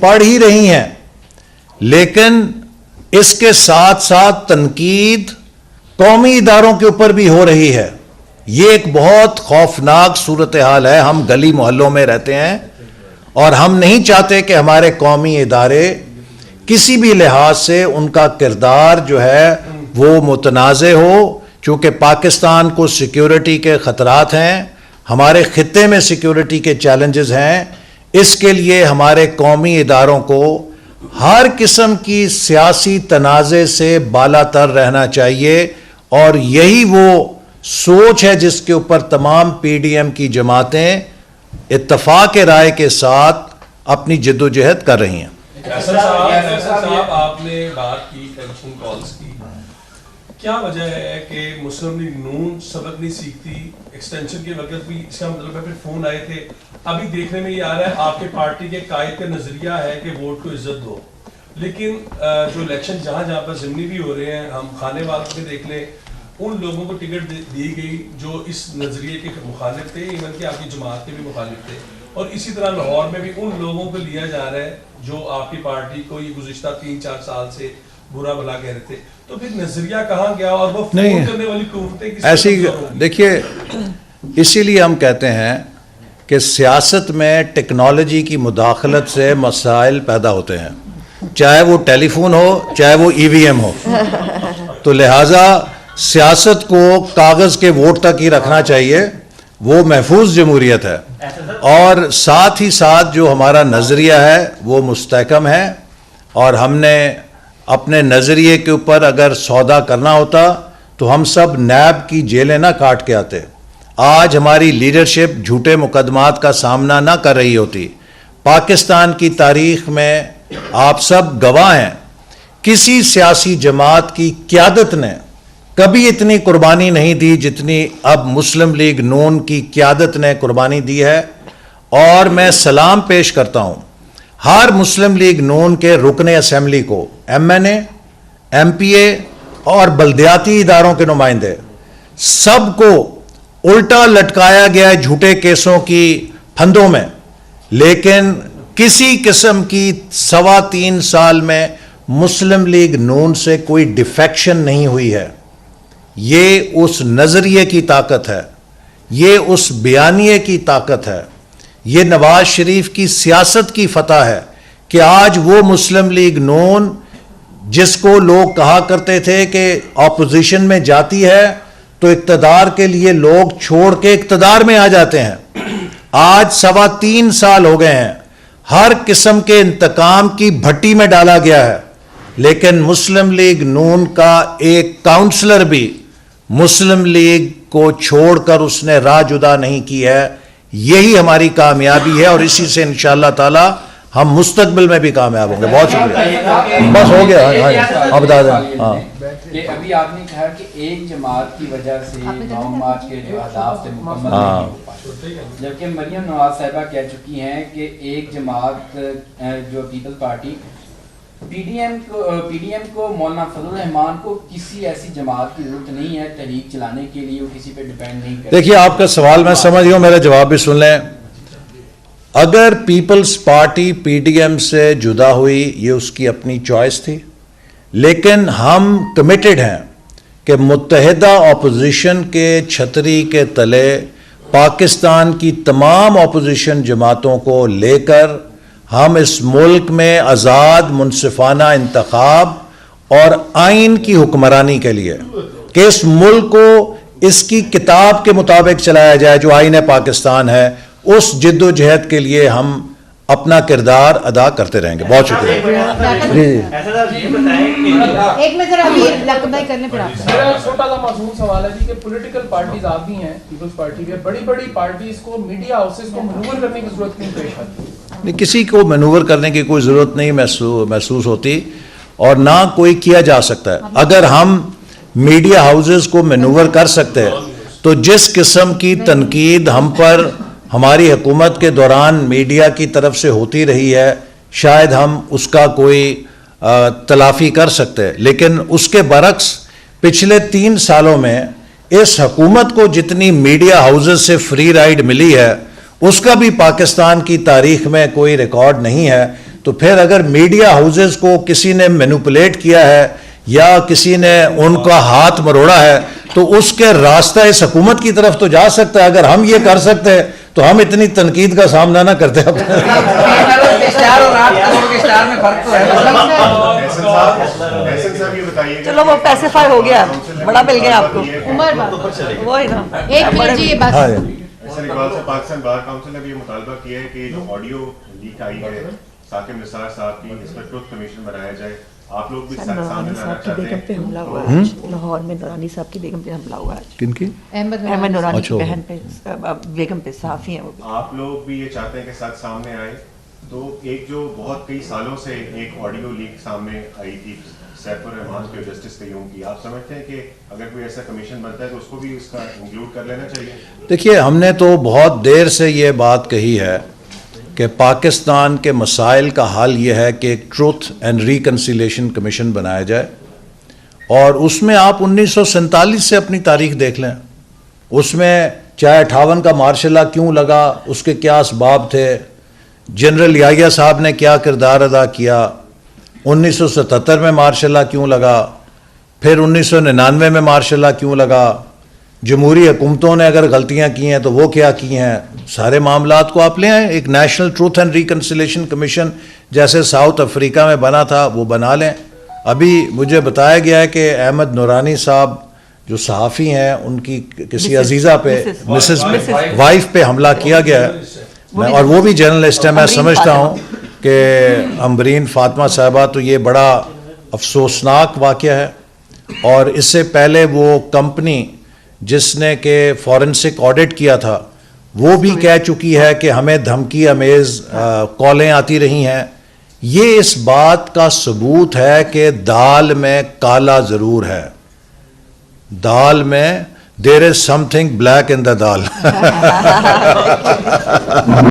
پڑھ ہی رہی ہیں، لیکن اس کے ساتھ ساتھ تنقید قومی اداروں کے اوپر بھی ہو رہی ہے. یہ ایک بہت خوفناک صورتحال ہے. ہم گلی محلوں میں رہتے ہیں اور ہم نہیں چاہتے کہ ہمارے قومی ادارے کسی بھی لحاظ سے ان کا کردار جو ہے وہ متنازع ہو، چونکہ پاکستان کو سیکیورٹی کے خطرات ہیں، ہمارے خطے میں سیکیورٹی کے چیلنجز ہیں. اس کے لیے ہمارے قومی اداروں کو ہر قسم کی سیاسی تنازع سے بالا تر رہنا چاہیے، اور یہی وہ سوچ ہے جس کے اوپر تمام پی ڈی ایم کی جماعتیں اتفاق رائے کے ساتھ اپنی جد و جہد کر رہی ہیں. صاحب آپ نے بات کی ٹیلیفون کالز کی، کیا وجہ ہے کہ مسلم لیگ نون سبق نہیں سیکھتی؟ ایکسٹینشن کے وقت بھی اس کا مطلب ہے پھر فون آئے تھے. ابھی دیکھنے میں یہ آ رہا ہے آپ کے پارٹی کے قائد کا نظریہ ہے کہ ووٹ کو عزت دو، لیکن جو الیکشن جہاں جہاں پر ضمنی بھی ہو رہے ہیں، ہم کھانے والوں کے دیکھ لیں، ان لوگوں کو ٹکٹ دی گئی جو اس نظریے کے مخالف تھے، ایون کہ آپ کی جماعت کے بھی مخالف تھے. اور اسی طرح لاہور میں بھی ان لوگوں کو لیا جا رہا ہے جو آپ کی پارٹی کو یہ گزشتہ 3-4 سال سے برا بھلا کہہ رہے تھے. تو پھر نظریہ کہاں گیا؟ اور وہ فون کرنے والی قوتیں ایسی دیکھیے، اسی لیے ہم کہتے ہیں کہ سیاست میں ٹیکنالوجی کی مداخلت سے مسائل پیدا ہوتے ہیں، چاہے وہ ٹیلی فون ہو چاہے وہ ای وی ایم ہو. تو لہٰذا سیاست کو کاغذ کے ووٹ تک ہی رکھنا چاہیے، وہ محفوظ جمہوریت ہے. اور ساتھ ہی ساتھ جو ہمارا نظریہ ہے وہ مستحکم ہے، اور ہم نے اپنے نظریے کے اوپر اگر سودا کرنا ہوتا تو ہم سب نیب کی جیلیں نہ کاٹ کے آتے. آج ہماری لیڈرشپ جھوٹے مقدمات کا سامنا نہ کر رہی ہوتی. پاکستان کی تاریخ میں آپ سب گواہ ہیں، کسی سیاسی جماعت کی قیادت نے کبھی اتنی قربانی نہیں دی جتنی اب مسلم لیگ نون کی قیادت نے قربانی دی ہے. اور میں سلام پیش کرتا ہوں ہر مسلم لیگ نون کے رکن اسمبلی کو، ایم این اے، ایم پی اے اور بلدیاتی اداروں کے نمائندے، سب کو الٹا لٹکایا گیا ہے جھوٹے کیسوں کی پھندوں میں، لیکن کسی قسم کی 3.25 سال میں مسلم لیگ نون سے کوئی ڈیفیکشن نہیں ہوئی ہے. یہ اس نظریے کی طاقت ہے، یہ اس بیانیے کی طاقت ہے، یہ نواز شریف کی سیاست کی فتح ہے کہ آج وہ مسلم لیگ نون جس کو لوگ کہا کرتے تھے کہ اپوزیشن میں جاتی ہے تو اقتدار کے لیے لوگ چھوڑ کے اقتدار میں آ جاتے ہیں، آج 3.25 سال ہو گئے ہیں، ہر قسم کے انتقام کی بھٹی میں ڈالا گیا ہے، لیکن مسلم لیگ نون کا ایک کاؤنسلر بھی مسلم لیگ کو چھوڑ کر اس نے راہ جدا نہیں کی ہے. یہی ہماری کامیابی ہے، اور اسی سے انشاءاللہ تعالی ہم مستقبل میں بھی کامیاب ہوں گے. بہت شکریہ. بس ہو گیا. اب بتا دیں کہ ابھی آپ نے کہا کہ ایک جماعت کی وجہ سے لانگ مارچ کے جو اہداف تھے مکمل نہیں ہو پائے، جبکہ مریم نواز صاحبہ کہہ چکی ہیں کہ ایک جماعت جو پیپلز پارٹی پی ڈی ایم کو مولانا فضل الرحمان کو کسی ایسی جماعت کی ضرورت نہیں ہے تحریک چلانے کے لیے، وہ کسی پہ ڈیپینڈ نہیں کرتے. دیکھیے آپ کا سوال میں سمجھ گیا ہوں، میرا جواب بھی سن لیں. اگر پیپلز پارٹی پی ڈی ایم سے جدا ہوئی یہ اس کی اپنی چوائس تھی، لیکن ہم کمیٹڈ ہیں کہ متحدہ اپوزیشن کے چھتری کے تلے پاکستان کی تمام اپوزیشن جماعتوں کو لے کر ہم اس ملک میں آزاد منصفانہ انتخاب اور آئین کی حکمرانی کے لیے کہ اس ملک کو اس کی کتاب کے مطابق چلایا جائے جو آئین پاکستان ہے، اس جد و جہد کے لیے ہم اپنا کردار ادا کرتے رہیں گے. بہت شکریہ. ایک میں ذرا ابھی لقبائی کرنے پر آپ میرا چھوٹا سا معصوم سوال ہے جی کہ پولیٹیکل پارٹیز آپ بھی ہیں، پیپلز پارٹی بھی ہے، بڑی بڑی پارٹیز کو میڈیا ہاؤسز کو منور کرنے کی ضرورت نہیں پیش آتی؟ کسی کو مینور کرنے کی کوئی ضرورت نہیں محسوس ہوتی، اور نہ کوئی کیا جا سکتا ہے. اگر ہم میڈیا ہاؤسز کو مینور کر سکتے ہیں تو جس قسم کی تنقید ہم پر ہماری حکومت کے دوران میڈیا کی طرف سے ہوتی رہی ہے، شاید ہم اس کا کوئی تلافی کر سکتے. لیکن اس کے برعکس پچھلے 3 سالوں میں اس حکومت کو جتنی میڈیا ہاؤسز سے فری رائڈ ملی ہے اس کا بھی پاکستان کی تاریخ میں کوئی ریکارڈ نہیں ہے. تو پھر اگر میڈیا ہاؤسز کو کسی نے مینوپولیٹ کیا ہے یا کسی نے ان کا ہاتھ مروڑا ہے تو اس کے راستہ اس حکومت کی طرف تو جا سکتا ہے. اگر ہم یہ کر سکتے ہیں تو ہم اتنی تنقید کا سامنا نہ کرتے. چلو وہ پیسیفائی ہو گیا, بڑا مل گیا آپ کو. وہی نا, ایک منٹ جی یہ بات. اقبال صاحب, پاکستان بار کونسل نے بھی یہ مطالبہ کیا ہے کہ جو آڈیو لیک آئی ہے ثاقب نثار صاحب کی, اس پر ٹروتھ کمیشن بنایا جائے. آپ لوگ بھی سامنے لانا چاہتے ہیں. بیگم پہ حملہ ہوا ہے لاہور میں, نورانی صاحب کی بیگم پہ حملہ ہوا ہے. کن کی؟ احمد نورانی کی بہن پہ, بیگم پہ, صحافی ہیں وہ. آپ لوگ بھی یہ چاہتے ہیں کہ سچ سامنے آئے. تو ایک جو بہت کئی سالوں سے ایک آڈیو لیک سامنے آئی تھی سیف الرحمان کے, جسٹس قیوم کی, آپ سمجھتے ہیں کہ اگر کوئی ایسا کمیشن بنتا ہے تو اس کو بھی اس کا انکلوڈ کر لینا چاہیے؟ دیکھیے, ہم نے تو بہت دیر سے یہ بات کہی ہے کہ پاکستان کے مسائل کا حل یہ ہے کہ ایک ٹروتھ اینڈ ریکنسیلیشن کمیشن بنایا جائے, اور اس میں آپ 1947 سے اپنی تاریخ دیکھ لیں. اس میں چاہے 58 کا مارشل لا کیوں لگا, اس کے کیا اسباب تھے, جنرل یحییٰ صاحب نے کیا کردار ادا کیا, 1977 میں مارشل لا کیوں لگا, پھر 1999 میں مارشل لا کیوں لگا, جمہوری حکومتوں نے اگر غلطیاں کی ہیں تو وہ کیا کی ہیں. سارے معاملات کو آپ لے آئیں, ایک national truth and reconciliation commission جیسے ساؤتھ افریقہ میں بنا تھا وہ بنا لیں. ابھی مجھے بتایا گیا ہے کہ احمد نورانی صاحب جو صحافی ہیں ان کی کسی عزیزہ پہ, مسز وائف پہ حملہ کیا گیا ہے, اور وہ بھی جرنلسٹ ہے. میں سمجھتا ہوں کہ امبرین فاطمہ صاحبہ, تو یہ بڑا افسوسناک واقعہ ہے. اور اس سے پہلے وہ کمپنی جس نے کہ فورنسک آڈٹ کیا تھا وہ بھی کہہ چکی ہے کہ ہمیں دھمکی امیز کالیں آتی رہی ہیں. یہ اس بات کا ثبوت ہے کہ دال میں کالا ضرور ہے, دال میں there is something black in the dal.